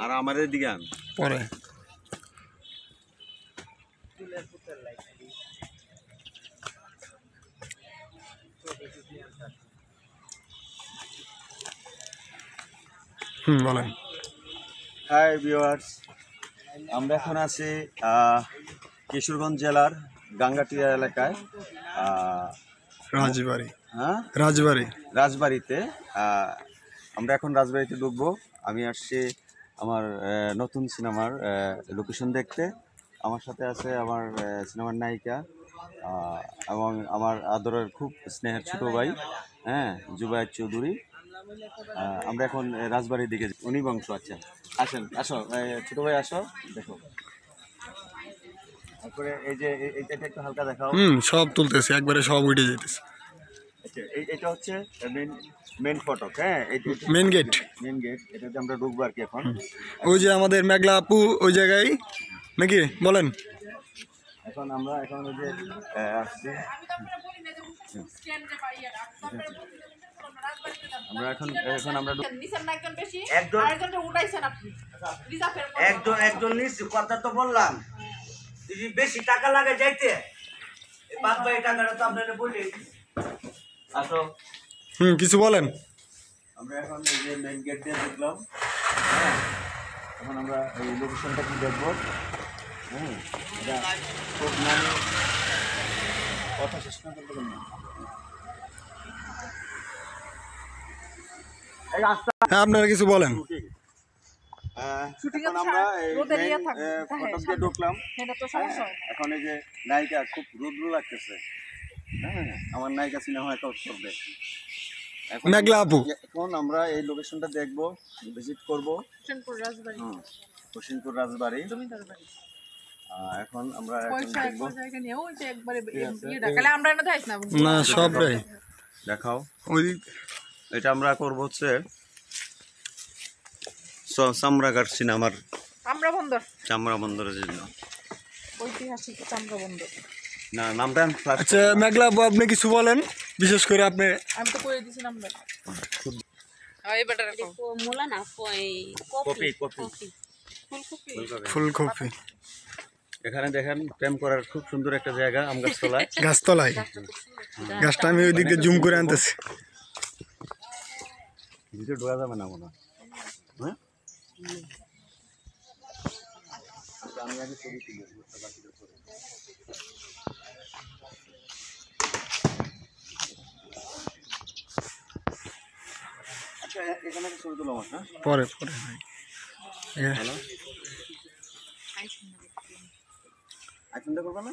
আর আমার এদিকে আন পরে বলেন। হাই ভিউয়ার্স, আমরা এখন আছি কিশোরগঞ্জ জেলার গাঙ্গাটিয়া এলাকায় রাজবাড়ি। হ্যাঁ, রাজবাড়িতে। আমরা এখন রাজবাড়িতে ঢুকবো। আমি আসছি আমার নতুন সিনেমার লোকেশন দেখতে। আমার সাথে আছে আমার সিনেমার নায়িকা এবং আমার আদরের খুব স্নেহের ছোট ভাই, হ্যাঁ, জুবায়ের চৌধুরী। আমরা এখন রাজবাড়ির দিকে উনি বংশ। আচ্ছা, আসেন, আসো ছোট ভাই, আসো, দেখো। তারপরে এই যে এইটা একটু হালকা দেখাও। সব তুলতেছে, একবারে সব উঠে যেতেছে। আচ্ছা, এটা হচ্ছে মেন ফটক। হ্যাঁ, মেন গেট। এটাতে আমরা ঢুকবো আর কি এখন। ওই যে আমাদের মেঘলা আপু ওই জায়গায় নাকি, বলেন। এখন আমরা ওই যে আসছি, আমরা একজন নিচ্ছি, কথা তো বললাম। যদি বেশি টাকা লাগে যাইতে, বাদ বাকি টাকাটা তো আপনারা বলে আসো। কিছু বলেন। আমরা এখন এই যে মেইন গেট দিয়ে ঢুকলাম। হ্যাঁ, এখন আমরা এই লোকেশনটা কি দেখবো। হ্যাঁ, এটা খুব কথা শেষ না করতে পারলাম। হ্যাঁ, আপনারা কিছু বলেন। এখন আমরা ফটক দিয়ে ঢুকলাম। এখন এই যে নায়িকা খুব রুদ্র লাগতেছে। হ্যাঁ, আমার নায়িকা সিনেমা করবে মেঘলা আপু। এখন আমরা এই লোকেশনটা দেখবো, ভিজিট করবো। হোসেনপুর রাজবাড়ি। এখন আমরা না, সব দেখাও। এটা আমরা করবো হচ্ছে চামড়াঘাট সিনেমার চামড়া বন্দরের জন্য ঐতিহাসিক চামড়া বন্দর। না, নামটা। আচ্ছা মেঘলা আপু, আপনি কিছু বলেন, বিশেষ করে আপনি। আমি তো করে দিছি নামটা। মূলা না, ফুলকপি। এখানে দেখেন, প্রেম করার খুব সুন্দর একটা জায়গা, আম গাছতলায়। গাছটা আমি ওই দিকে জুম করে আনতেছি। ভিতরে ঢোকা যাবে না মনে হয়। হ্যাঁ, আমি আগে ছবি তুলি। আচ্ছা, এখানে ছবি তুলো আমার। হ্যাঁ, পরে আইফোনটা করবে না।